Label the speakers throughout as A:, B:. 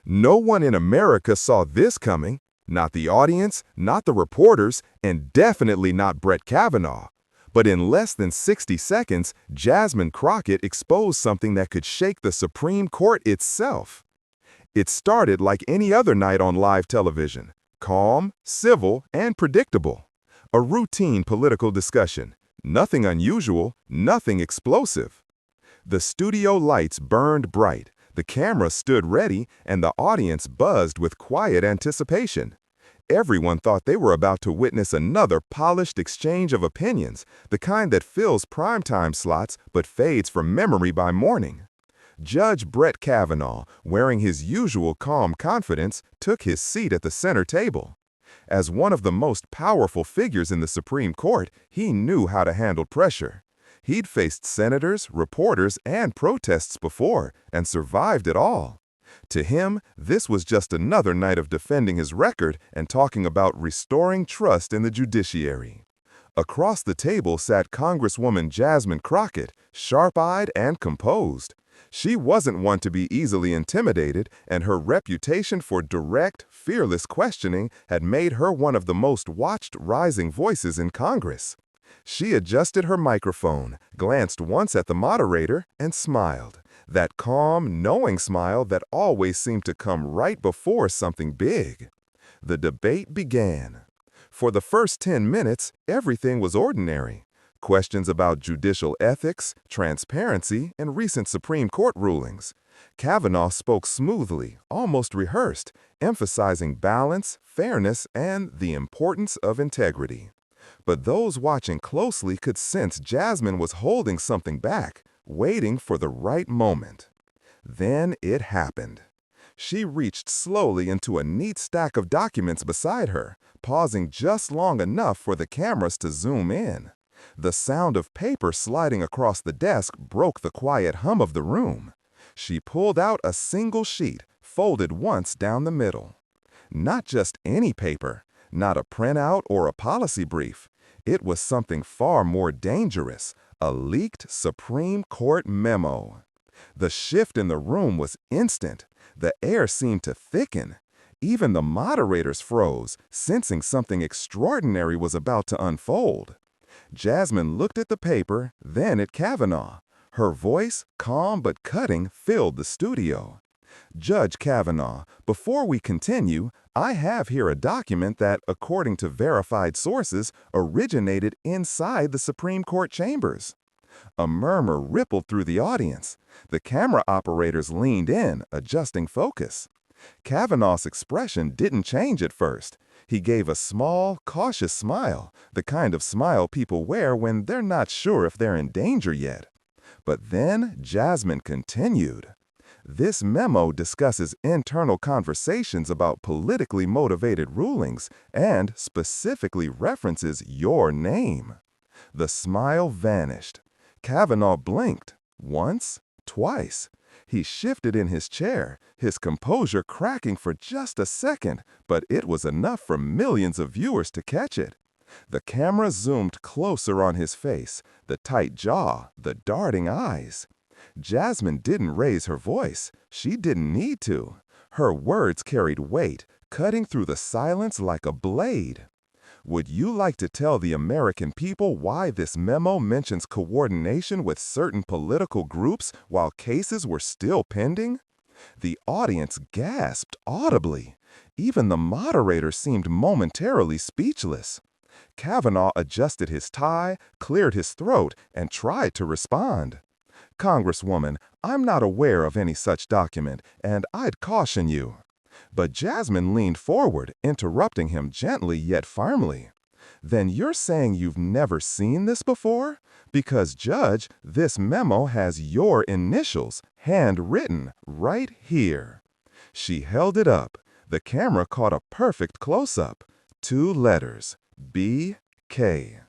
A: No one in America saw this coming. Not the audience, not the reporters, and definitely not Brett Kavanaugh. But in less than 60 seconds, Jasmine Crockett exposed something that could shake the Supreme Court itself. It started like any other night on live television, calm, civil, and predictable. A routine political discussion. Nothing unusual, nothing explosive. The studio lights burned bright, the camera stood ready, and the audience buzzed with quiet anticipation. Everyone thought they were about to witness another polished exchange of opinions, the kind that fills primetime slots but fades from memory by morning. Judge Brett Kavanaugh, wearing his usual calm confidence, took his seat at the center table. As one of the most powerful figures in the Supreme Court, he knew how to handle pressure. He'd faced senators, reporters, and protests before, and survived it all. To him, this was just another night of defending his record and talking about restoring trust in the judiciary. Across the table sat Congresswoman Jasmine Crockett, sharp-eyed and composed. She wasn't one to be easily intimidated, and her reputation for direct, fearless questioning had made her one of the most watched rising voices in Congress. She adjusted her microphone, glanced once at the moderator, and smiled. That calm, knowing smile that always seemed to come right before something big. The debate began. For the first 10 minutes, everything was ordinary. Questions about judicial ethics, transparency, and recent Supreme Court rulings. Kavanaugh spoke smoothly, almost rehearsed, emphasizing balance, fairness, and the importance of integrity. But those watching closely could sense Jasmine was holding something back, waiting for the right moment. Then it happened. She reached slowly into a neat stack of documents beside her, pausing just long enough for the cameras to zoom in. The sound of paper sliding across the desk broke the quiet hum of the room. She pulled out a single sheet, folded once down the middle. Not just any paper, not a printout or a policy brief. It was something far more dangerous, a leaked Supreme Court memo. The shift in the room was instant. The air seemed to thicken. Even the moderators froze, sensing something extraordinary was about to unfold. Jasmine looked at the paper, then at Kavanaugh. Her voice, calm but cutting, filled the studio. Judge Kavanaugh, before we continue, I have here a document that, according to verified sources, originated inside the Supreme Court chambers. A murmur rippled through the audience. The camera operators leaned in, adjusting focus. Kavanaugh's expression didn't change at first. He gave a small, cautious smile, the kind of smile people wear when they're not sure if they're in danger yet. But then Jasmine continued. This memo discusses internal conversations about politically motivated rulings and specifically references your name. The smile vanished. Kavanaugh blinked. Once, twice. He shifted in his chair, his composure cracking for just a second, but it was enough for millions of viewers to catch it. The camera zoomed closer on his face, the tight jaw, the darting eyes. Jasmine didn't raise her voice. She didn't need to. Her words carried weight, cutting through the silence like a blade. Would you like to tell the American people why this memo mentions coordination with certain political groups while cases were still pending? The audience gasped audibly. Even the moderator seemed momentarily speechless. Kavanaugh adjusted his tie, cleared his throat, and tried to respond. Congresswoman, I'm not aware of any such document, and I'd caution you. But Jasmine leaned forward, interrupting him gently yet firmly. Then you're saying you've never seen this before? Because, Judge, this memo has your initials, handwritten, right here. She held it up. The camera caught a perfect close-up. 2 letters, B.K.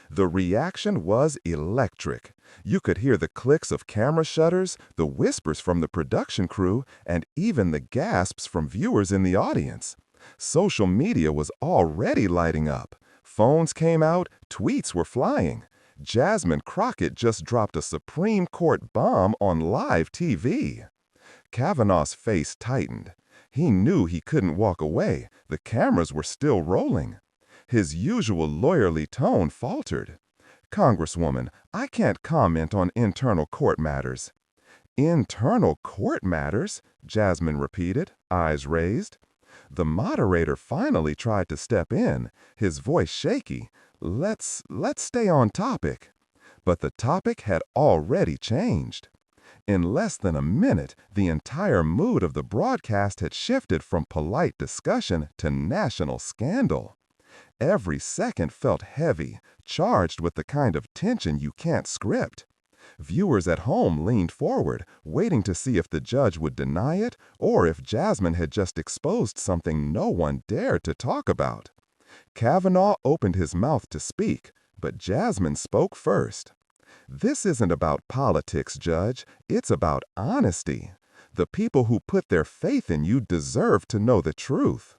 A: The reaction was electric. You could hear the clicks of camera shutters, the whispers from the production crew, and even the gasps from viewers in the audience. Social media was already lighting up. Phones came out, tweets were flying. Jasmine Crockett just dropped a Supreme Court bomb on live TV. Kavanaugh's face tightened. He knew he couldn't walk away. The cameras were still rolling. His usual lawyerly tone faltered. "Congresswoman, I can't comment on internal court matters." "Internal court matters?" Jasmine repeated, eyes raised. The moderator finally tried to step in, his voice shaky. Let's stay on topic." But the topic had already changed. In less than a minute, the entire mood of the broadcast had shifted from polite discussion to national scandal. Every second felt heavy, charged with the kind of tension you can't script. Viewers at home leaned forward, waiting to see if the judge would deny it or if Jasmine had just exposed something no one dared to talk about. Kavanaugh opened his mouth to speak, but Jasmine spoke first. "This isn't about politics, Judge. It's about honesty. The people who put their faith in you deserve to know the truth."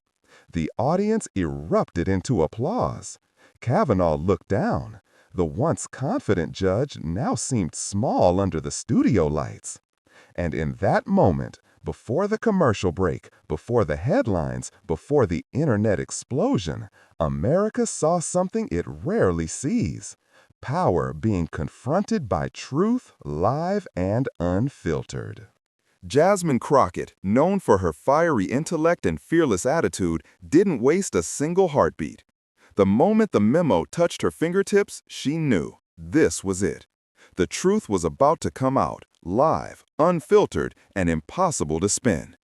A: The audience erupted into applause. Kavanaugh looked down. The once confident judge now seemed small under the studio lights. And in that moment, before the commercial break, before the headlines, before the internet explosion, America saw something it rarely sees: power being confronted by truth, live and unfiltered. Jasmine Crockett, known for her fiery intellect and fearless attitude, didn't waste a single heartbeat. The moment the memo touched her fingertips, she knew this was it. The truth was about to come out, live, unfiltered, and impossible to spin.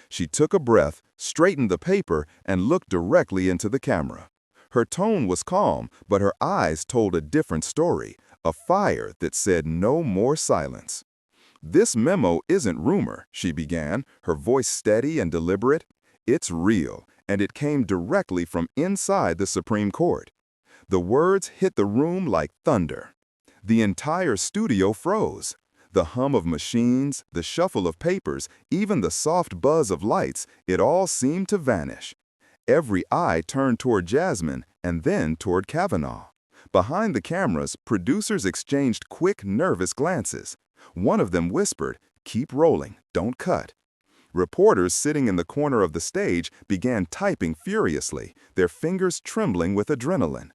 A: She took a breath, straightened the paper, and looked directly into the camera. Her tone was calm, but her eyes told a different story, a fire that said no more silence. "This memo isn't rumor," she began, her voice steady and deliberate. "It's real, and it came directly from inside the Supreme Court." The words hit the room like thunder. The entire studio froze. The hum of machines, the shuffle of papers, even the soft buzz of lights, it all seemed to vanish. Every eye turned toward Jasmine and then toward Kavanaugh. Behind the cameras, producers exchanged quick, nervous glances. One of them whispered, "Keep rolling, don't cut." Reporters sitting in the corner of the stage began typing furiously, their fingers trembling with adrenaline.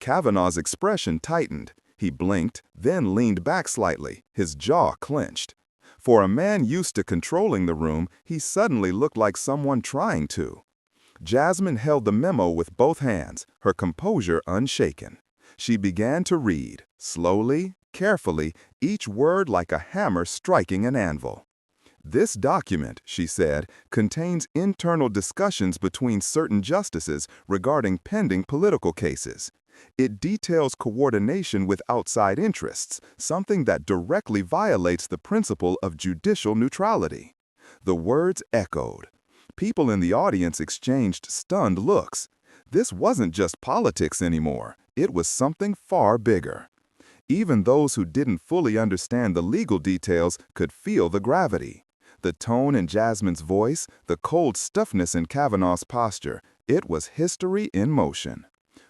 A: Kavanaugh's expression tightened. He blinked, then leaned back slightly, his jaw clenched. For a man used to controlling the room, he suddenly looked like someone trying to. Jasmine held the memo with both hands, her composure unshaken. She began to read, slowly, carefully, each word like a hammer striking an anvil. "This document," she said, "contains internal discussions between certain justices regarding pending political cases. It details coordination with outside interests, something that directly violates the principle of judicial neutrality." The words echoed. People in the audience exchanged stunned looks. This wasn't just politics anymore. It was something far bigger. Even those who didn't fully understand the legal details could feel the gravity. The tone in Jasmine's voice, the cold stiffness in Kavanaugh's posture, it was history in motion.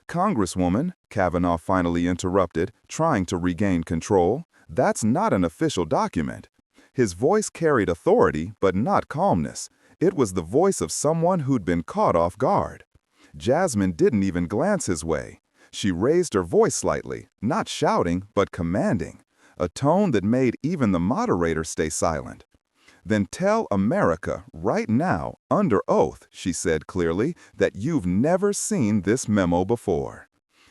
A: "Congresswoman," Kavanaugh finally interrupted, trying to regain control, "that's not an official document." His voice carried authority, but not calmness. It was the voice of someone who'd been caught off guard. Jasmine didn't even glance his way. She raised her voice slightly, not shouting, but commanding, a tone that made even the moderator stay silent. "Then tell America right now, under oath," she said clearly, "that you've never seen this memo before."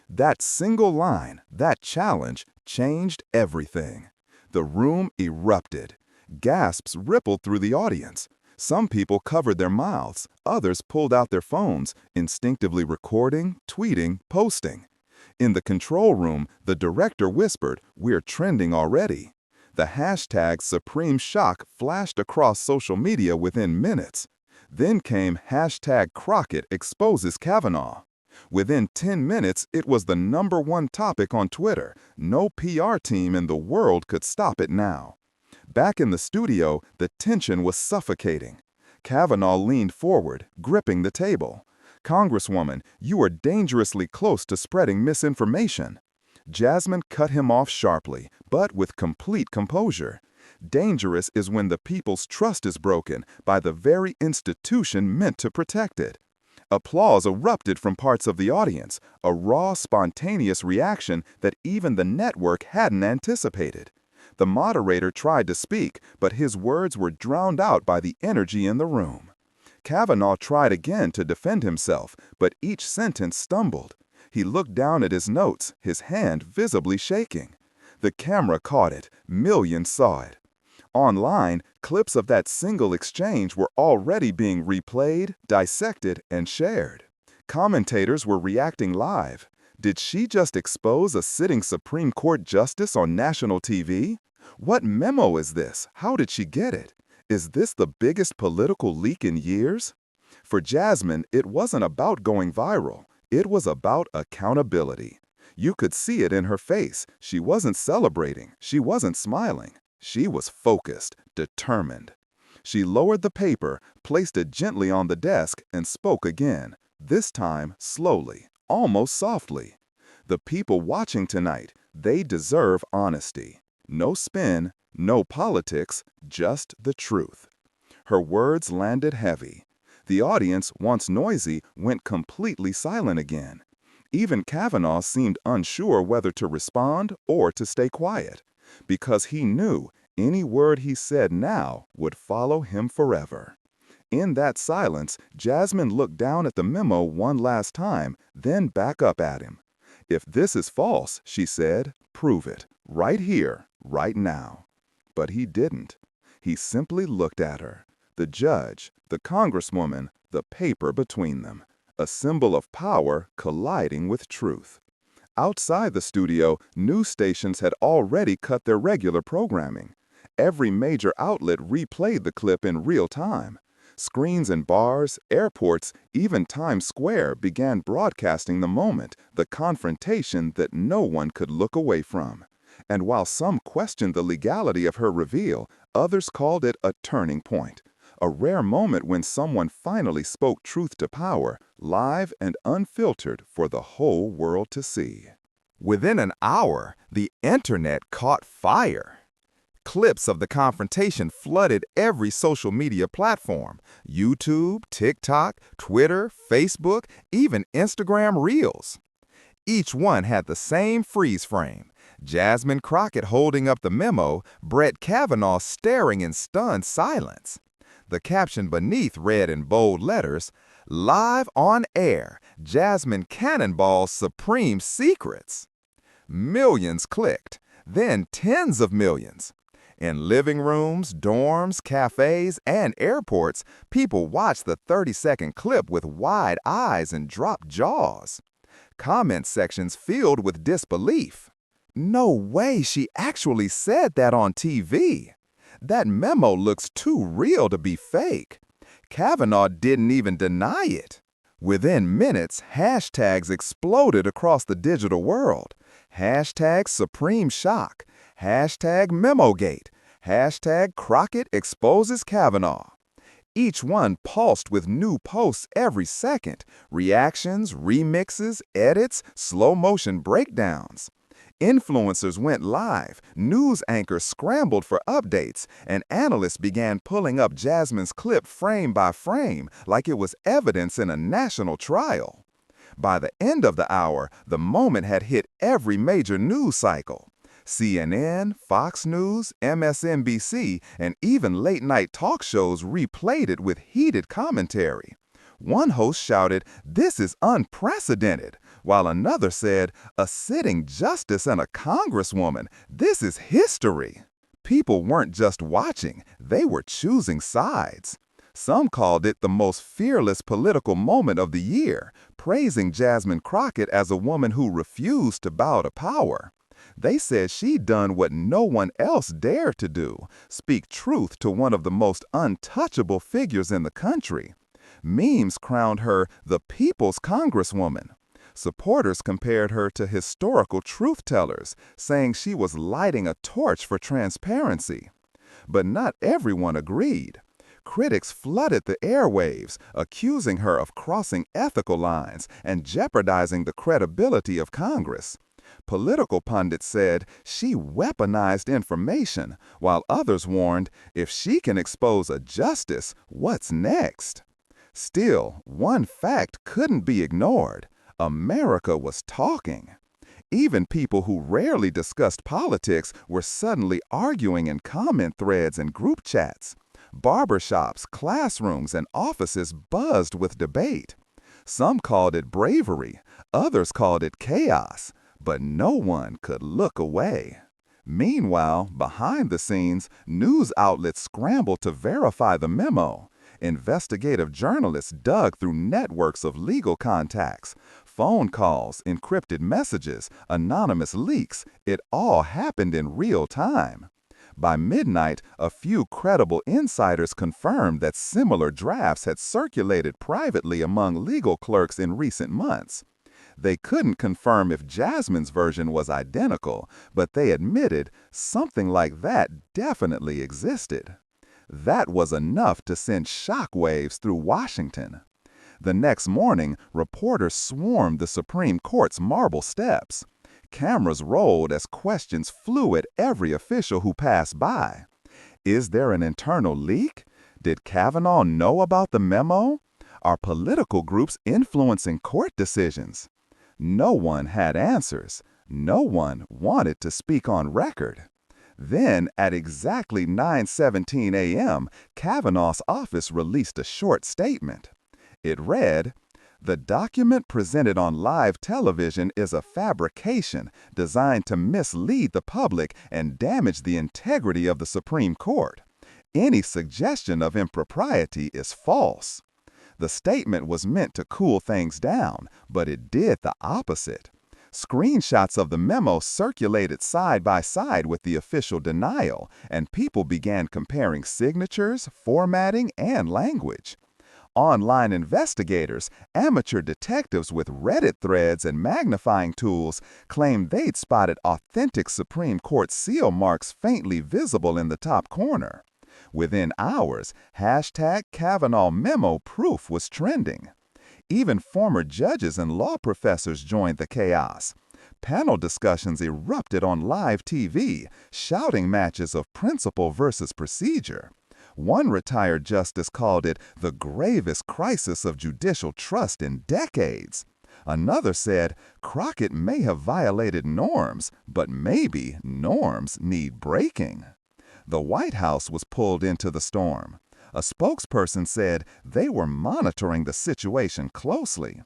A: That single line, that challenge, changed everything. The room erupted. Gasps rippled through the audience. Some people covered their mouths, others pulled out their phones, instinctively recording, tweeting, posting. In the control room, the director whispered, "We're trending already." The hashtag Supreme Shock flashed across social media within minutes. Then came hashtag Crockett exposes Kavanaugh. Within 10 minutes, it was the #1 topic on Twitter. No PR team in the world could stop it now. Back in the studio, the tension was suffocating. Kavanaugh leaned forward, gripping the table. "Congresswoman, you are dangerously close to spreading misinformation." Jasmine cut him off sharply, but with complete composure. Dangerous is when the people's trust is broken by the very institution meant to protect it. Applause erupted from parts of the audience, a raw, spontaneous reaction that even the network hadn't anticipated. The moderator tried to speak, but his words were drowned out by the energy in the room. Kavanaugh tried again to defend himself, but each sentence stumbled. He looked down at his notes, his hand visibly shaking. The camera caught it. Millions saw it. Online, clips of that single exchange were already being replayed, dissected, and shared. Commentators were reacting live. Did she just expose a sitting Supreme Court justice on national TV? What memo is this? How did she get it? Is this the biggest political leak in years? For Jasmine, it wasn't about going viral. It was about accountability. You could see it in her face. She wasn't celebrating. She wasn't smiling. She was focused, determined. She lowered the paper, placed it gently on the desk, and spoke again, this time slowly, almost softly. The people watching tonight, they deserve honesty. No spin, no politics, just the truth. Her words landed heavy. The audience, once noisy, went completely silent again. Even Kavanaugh seemed unsure whether to respond or to stay quiet, because he knew any word he said now would follow him forever. In that silence, Jasmine looked down at the memo one last time, then back up at him. "If this is false," she said, "prove it, right here, right now." But he didn't. He simply looked at her. The judge, the congresswoman, the paper between them, a symbol of power colliding with truth. Outside the studio, news stations had already cut their regular programming. Every major outlet replayed the clip in real time. Screens in bars, airports, even Times Square began broadcasting the moment, the confrontation that no one could look away from. And while some questioned the legality of her reveal, others called it a turning point. A rare moment when someone finally spoke truth to power, live and unfiltered for the whole world to see. Within an hour, the internet caught fire. Clips of the confrontation flooded every social media platform: YouTube, TikTok, Twitter, Facebook, even Instagram Reels. Each one had the same freeze frame: Jasmine Crockett holding up the memo, Brett Kavanaugh staring in stunned silence. The caption beneath read in bold letters, "Live on air, Jasmine cannonballs Supreme secrets." Millions clicked, then tens of millions. In living rooms, dorms, cafes, and airports, people watched the 30-second clip with wide eyes and dropped jaws. Comment sections filled with disbelief. "No way she actually said that on TV. That memo looks too real to be fake. Kavanaugh didn't even deny it." Within minutes, hashtags exploded across the digital world. Hashtag Supreme Shock, hashtag Memogate, hashtag Crockett exposes Kavanaugh. Each one pulsed with new posts every second, reactions, remixes, edits, slow-motion breakdowns. Influencers went live, news anchors scrambled for updates, and analysts began pulling up Jasmine's clip frame by frame like it was evidence in a national trial. By the end of the hour, the moment had hit every major news cycle. CNN, Fox News, MSNBC, and even late-night talk shows replayed it with heated commentary. One host shouted, "This is unprecedented," while another said, "A sitting justice and a congresswoman, this is history." People weren't just watching, they were choosing sides. Some called it the most fearless political moment of the year, praising Jasmine Crockett as a woman who refused to bow to power. They said she'd done what no one else dared to do: speak truth to one of the most untouchable figures in the country. Memes crowned her the People's Congresswoman. Supporters compared her to historical truth-tellers, saying she was lighting a torch for transparency. But not everyone agreed. Critics flooded the airwaves, accusing her of crossing ethical lines and jeopardizing the credibility of Congress. Political pundits said she weaponized information, while others warned if she can expose a justice, what's next? Still, one fact couldn't be ignored. America was talking. Even people who rarely discussed politics were suddenly arguing in comment threads and group chats. Barbershops, classrooms, and offices buzzed with debate. Some called it bravery, others called it chaos, but no one could look away. Meanwhile, behind the scenes, news outlets scrambled to verify the memo. Investigative journalists dug through networks of legal contacts, phone calls, encrypted messages, anonymous leaks. It all happened in real time. By midnight, a few credible insiders confirmed that similar drafts had circulated privately among legal clerks in recent months. They couldn't confirm if Jasmine's version was identical, but they admitted something like that definitely existed. That was enough to send shockwaves through Washington. The next morning, reporters swarmed the Supreme Court's marble steps. Cameras rolled as questions flew at every official who passed by. Is there an internal leak? Did Kavanaugh know about the memo? Are political groups influencing court decisions? No one had answers. No one wanted to speak on record. Then, at exactly 9:17 a.m., Kavanaugh's office released a short statement. It read, "The document presented on live television is a fabrication designed to mislead the public and damage the integrity of the Supreme Court. Any suggestion of impropriety is false." The statement was meant to cool things down, but it did the opposite. Screenshots of the memo circulated side by side with the official denial, and people began comparing signatures, formatting, and language. Online investigators, amateur detectives with Reddit threads and magnifying tools claimed they'd spotted authentic Supreme Court seal marks faintly visible in the top corner. Within hours, #Kavanaugh memo proof was trending. Even former judges and law professors joined the chaos. Panel discussions erupted on live TV, shouting matches of principle versus procedure. One retired justice called it the gravest crisis of judicial trust in decades. Another said Crockett may have violated norms, but maybe norms need breaking. The White House was pulled into the storm. A spokesperson said they were monitoring the situation closely.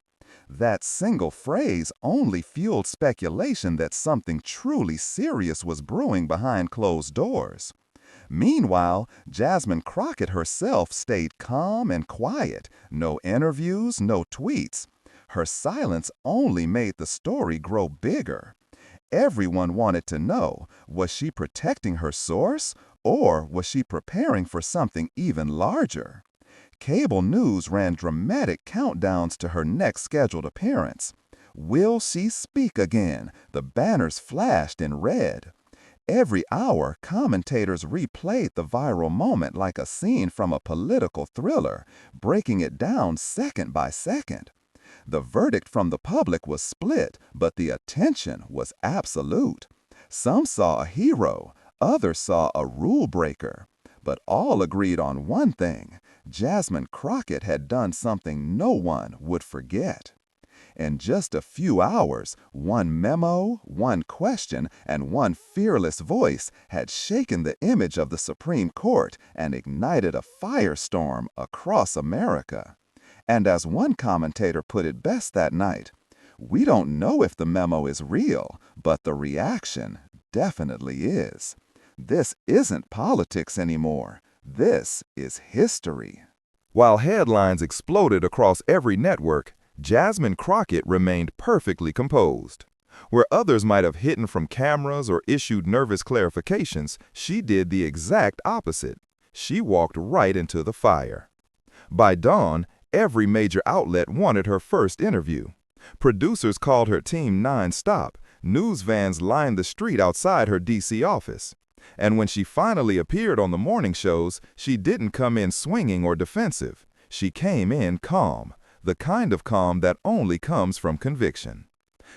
A: That single phrase only fueled speculation that something truly serious was brewing behind closed doors. Meanwhile, Jasmine Crockett herself stayed calm and quiet. No interviews, no tweets. Her silence only made the story grow bigger. Everyone wanted to know, was she protecting her source, or was she preparing for something even larger? Cable news ran dramatic countdowns to her next scheduled appearance. Will she speak again? The banners flashed in red. Every hour, commentators replayed the viral moment like a scene from a political thriller, breaking it down second by second. The verdict from the public was split, but the attention was absolute. Some saw a hero, others saw a rule breaker. But all agreed on one thing: Jasmine Crockett had done something no one would forget. In just a few hours, one memo, one question, and one fearless voice had shaken the image of the Supreme Court and ignited a firestorm across America. And as one commentator put it best that night, "We don't know if the memo is real, but the reaction definitely is. This isn't politics anymore. This is history." While headlines exploded across every network, Jasmine Crockett remained perfectly composed. Where others might have hidden from cameras or issued nervous clarifications, she did the exact opposite. She walked right into the fire. By dawn, every major outlet wanted her first interview. Producers called her team nonstop. News vans lined the street outside her D.C. office. And when she finally appeared on the morning shows, she didn't come in swinging or defensive. She came in calm, the kind of calm that only comes from conviction.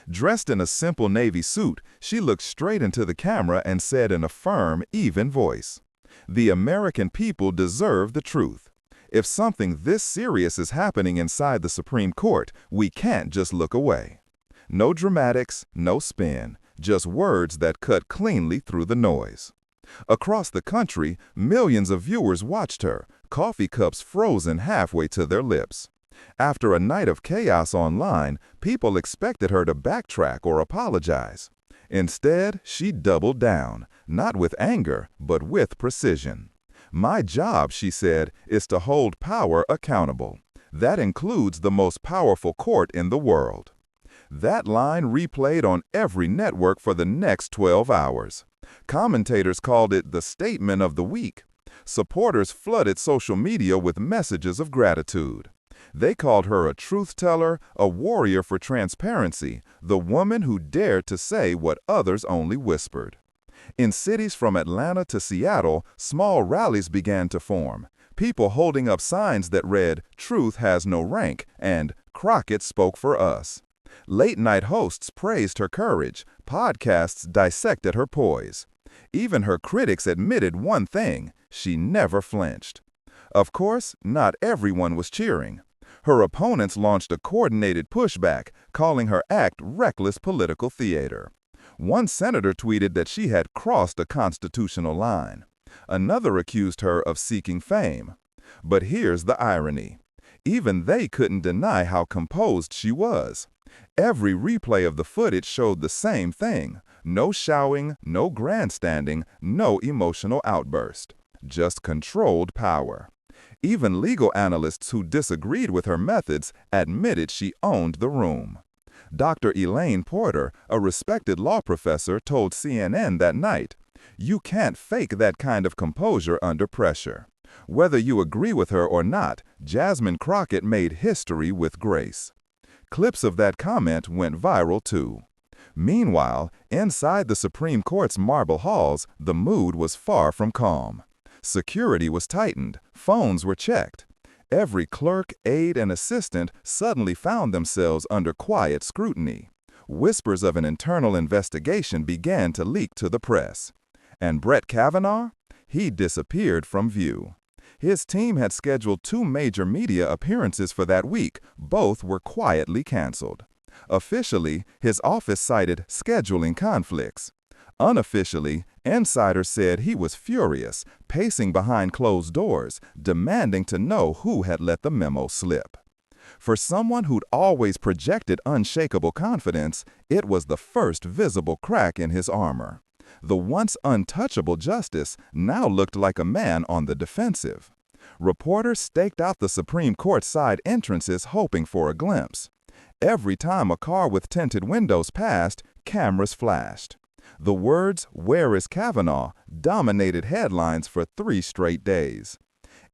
A: Dressed in a simple navy suit, she looked straight into the camera and said in a firm, even voice, "The American people deserve the truth. If something this serious is happening inside the Supreme Court, we can't just look away." No dramatics, no spin, just words that cut cleanly through the noise. Across the country, millions of viewers watched her, coffee cups frozen halfway to their lips. After a night of chaos online, people expected her to backtrack or apologize. Instead, she doubled down, not with anger, but with precision. "My job," she said, "is to hold power accountable. That includes the most powerful court in the world." That line replayed on every network for the next 12 hours. Commentators called it the statement of the week. Supporters flooded social media with messages of gratitude. They called her a truth teller, a warrior for transparency, the woman who dared to say what others only whispered. In cities from Atlanta to Seattle, small rallies began to form, people holding up signs that read, "Truth has no rank," and "Crockett spoke for us." Late-night hosts praised her courage, podcasts dissected her poise. Even her critics admitted one thing: she never flinched. Of course, not everyone was cheering. Her opponents launched a coordinated pushback, calling her act reckless political theater. One senator tweeted that she had crossed a constitutional line. Another accused her of seeking fame. But here's the irony. Even they couldn't deny how composed she was. Every replay of the footage showed the same thing: no shouting, no grandstanding, no emotional outburst. Just controlled power. Even legal analysts who disagreed with her methods admitted she owned the room. Dr. Elaine Porter, a respected law professor, told CNN that night, "You can't fake that kind of composure under pressure." Whether you agree with her or not, Jasmine Crockett made history with grace. Clips of that comment went viral too. Meanwhile, inside the Supreme Court's marble halls, the mood was far from calm. Security was tightened, phones were checked. Every clerk, aide, and assistant suddenly found themselves under quiet scrutiny. Whispers of an internal investigation began to leak to the press. And Brett Kavanaugh? He disappeared from view. His team had scheduled 2 major media appearances for that week. Both were quietly canceled. Officially, his office cited scheduling conflicts. Unofficially, insiders said he was furious, pacing behind closed doors, demanding to know who had let the memo slip. For someone who'd always projected unshakable confidence, it was the first visible crack in his armor. The once untouchable justice now looked like a man on the defensive. Reporters staked out the Supreme Court side entrances hoping for a glimpse. Every time a car with tinted windows passed, cameras flashed. The words, "Where is Kavanaugh?" dominated headlines for 3 straight days.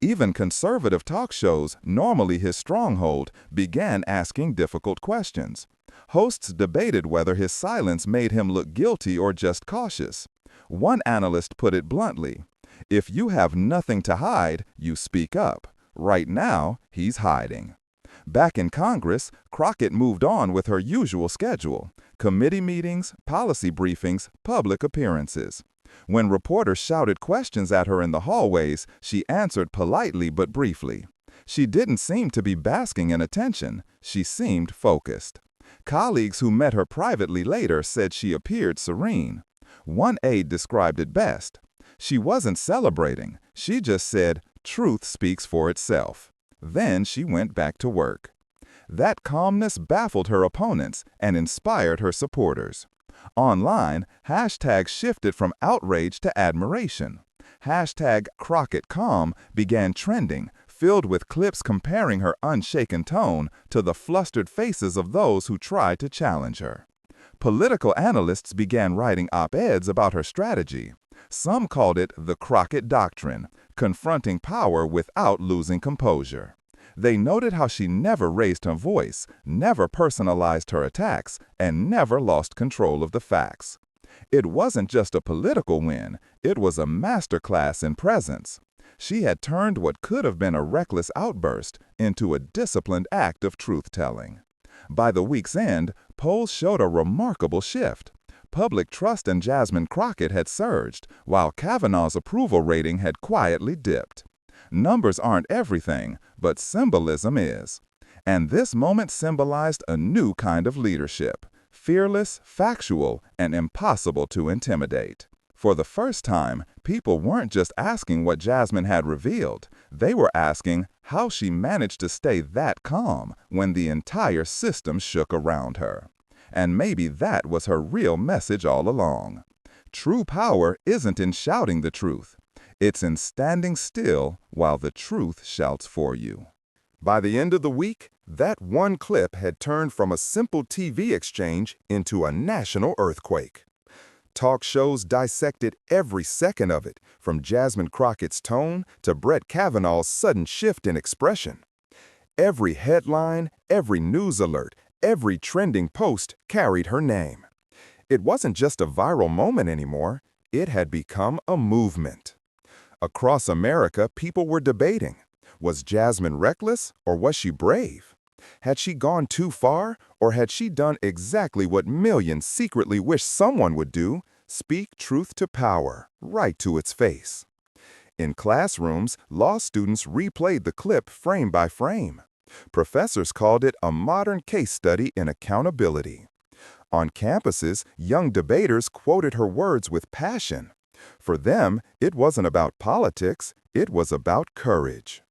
A: Even conservative talk shows, normally his stronghold, began asking difficult questions. Hosts debated whether his silence made him look guilty or just cautious. One analyst put it bluntly, "If you have nothing to hide, you speak up. Right now, he's hiding." Back in Congress, Crockett moved on with her usual schedule: committee meetings, policy briefings, public appearances. When reporters shouted questions at her in the hallways, she answered politely but briefly. She didn't seem to be basking in attention. She seemed focused. Colleagues who met her privately later said she appeared serene. One aide described it best. She wasn't celebrating. She just said, "Truth speaks for itself." Then she went back to work. That calmness baffled her opponents and inspired her supporters. Online, hashtags shifted from outrage to admiration. Hashtag #CrockettCalm began trending, filled with clips comparing her unshaken tone to the flustered faces of those who tried to challenge her. Political analysts began writing op-eds about her strategy. Some called it the Crockett Doctrine, confronting power without losing composure. They noted how she never raised her voice, never personalized her attacks, and never lost control of the facts. It wasn't just a political win, it was a masterclass in presence. She had turned what could have been a reckless outburst into a disciplined act of truth-telling.
B: By the week's end, polls showed a remarkable shift. Public trust in Jasmine Crockett had surged, while Kavanaugh's approval rating had quietly dipped. Numbers aren't everything, but symbolism is. And this moment symbolized a new kind of leadership, fearless, factual, and impossible to intimidate. For the first time, people weren't just asking what Jasmine had revealed. They were asking how she managed to stay that calm when the entire system shook around her. And maybe that was her real message all along. True power isn't in shouting the truth. It's in standing still while the truth shouts for you.
A: By the end of the week, that one clip had turned from a simple TV exchange into a national earthquake. Talk shows dissected every second of it, from Jasmine Crockett's tone to Brett Kavanaugh's sudden shift in expression. Every headline, every news alert, every trending post carried her name. It wasn't just a viral moment anymore, it had become a movement. Across America, people were debating. Was Jasmine reckless or was she brave? Had she gone too far or had she done exactly what millions secretly wish someone would do? Speak truth to power, right to its face. In classrooms, law students replayed the clip frame by frame. Professors called it a modern case study in accountability. On campuses, young debaters quoted her words with passion. For them, it wasn't about politics, it was about courage.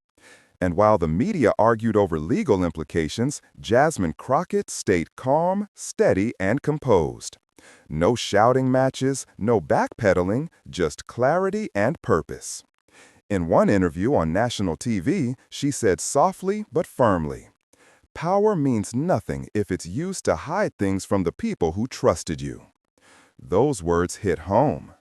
A: And while the media argued over legal implications, Jasmine Crockett stayed calm, steady, and composed. No shouting matches, no backpedaling, just clarity and purpose. In one interview on national TV, she said softly but firmly, "Power means nothing if it's used to hide things from the people who trusted you." Those words hit home.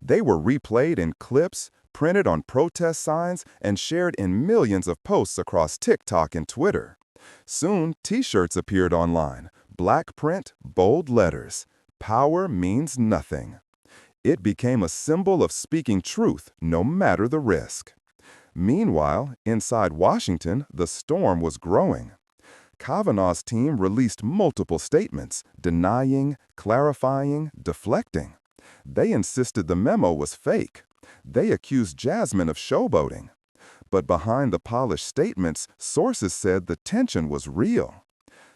A: They were replayed in clips, printed on protest signs, and shared in millions of posts across TikTok and Twitter. Soon, T-shirts appeared online, black print, bold letters. Power means nothing. It became a symbol of speaking truth, no matter the risk. Meanwhile, inside Washington, the storm was growing. Kavanaugh's team released multiple statements, denying, clarifying, deflecting. They insisted the memo was fake. They accused Jasmine of showboating. But behind the polished statements, sources said the tension was real.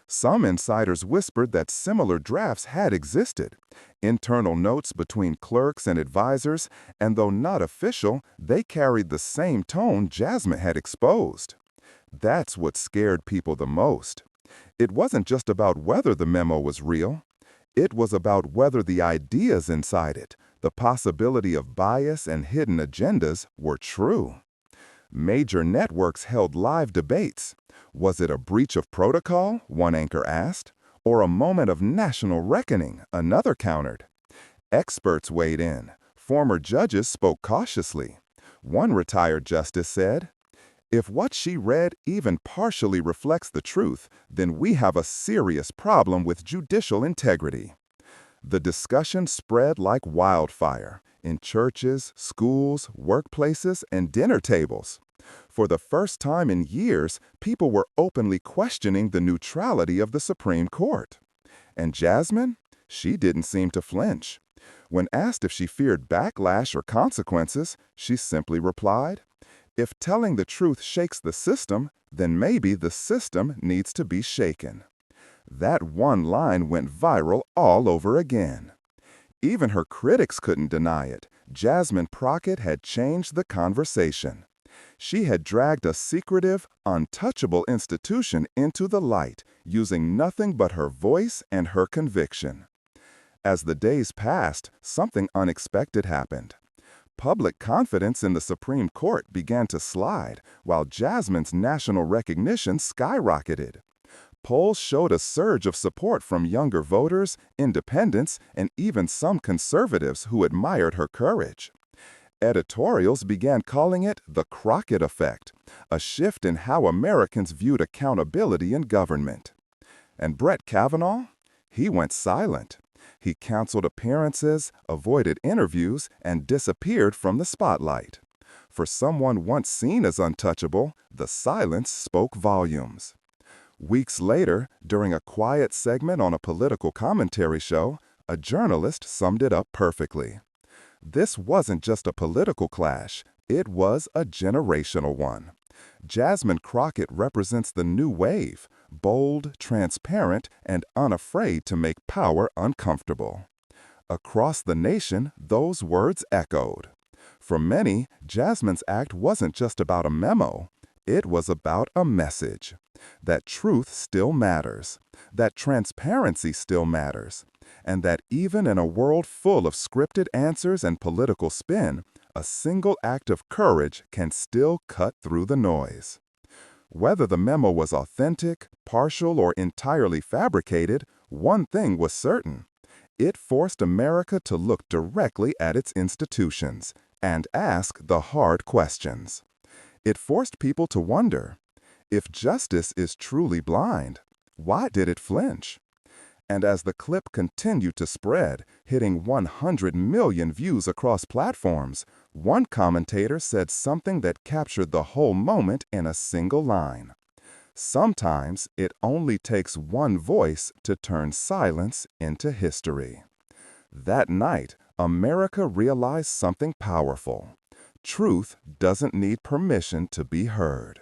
A: Some insiders whispered that similar drafts had existed, internal notes between clerks and advisors, and though not official, they carried the same tone Jasmine had exposed. That's what scared people the most. It wasn't just about whether the memo was real. It was about whether the ideas inside it, the possibility of bias and hidden agendas, were true. Major networks held live debates. Was it a breach of protocol, one anchor asked, or a moment of national reckoning, another countered? Experts weighed in. Former judges spoke cautiously. One retired justice said, "If what she read even partially reflects the truth, then we have a serious problem with judicial integrity." The discussion spread like wildfire in churches, schools, workplaces, and dinner tables. For the first time in years, people were openly questioning the neutrality of the Supreme Court. And Jasmine? She didn't seem to flinch. When asked if she feared backlash or consequences, she simply replied, "If telling the truth shakes the system, then maybe the system needs to be shaken." That one line went viral all over again. Even her critics couldn't deny it. Jasmine Crockett had changed the conversation. She had dragged a secretive, untouchable institution into the light, using nothing but her voice and her conviction. As the days passed, something unexpected happened. Public confidence in the Supreme Court began to slide, while Jasmine's national recognition skyrocketed. Polls showed a surge of support from younger voters, independents, and even some conservatives who admired her courage. Editorials began calling it the Crockett effect, a shift in how Americans viewed accountability in government. And Brett Kavanaugh? He went silent. He canceled appearances, avoided interviews, and disappeared from the spotlight. For someone once seen as untouchable, the silence spoke volumes.
B: Weeks later, during a quiet segment on a political commentary show, a journalist summed it up perfectly. This wasn't just a political clash, it was a generational one. Jasmine Crockett represents the new wave, bold, transparent, and unafraid to make power uncomfortable. Across the nation, those words echoed. For many, Jasmine's act wasn't just about a memo. It was about a message. That truth still matters, that transparency still matters, and that even in a world full of scripted answers and political spin, a single act of courage can still cut through the noise. Whether the memo was authentic, partial, or entirely fabricated, one thing was certain. It forced America to look directly at its institutions and ask the hard questions. It forced people to wonder, if justice is truly blind, why did it flinch? And as the clip continued to spread, hitting 100 million views across platforms, one commentator said something that captured the whole moment in a single line. Sometimes it only takes one voice to turn silence into history. That night, America realized something powerful. Truth doesn't need permission to be heard.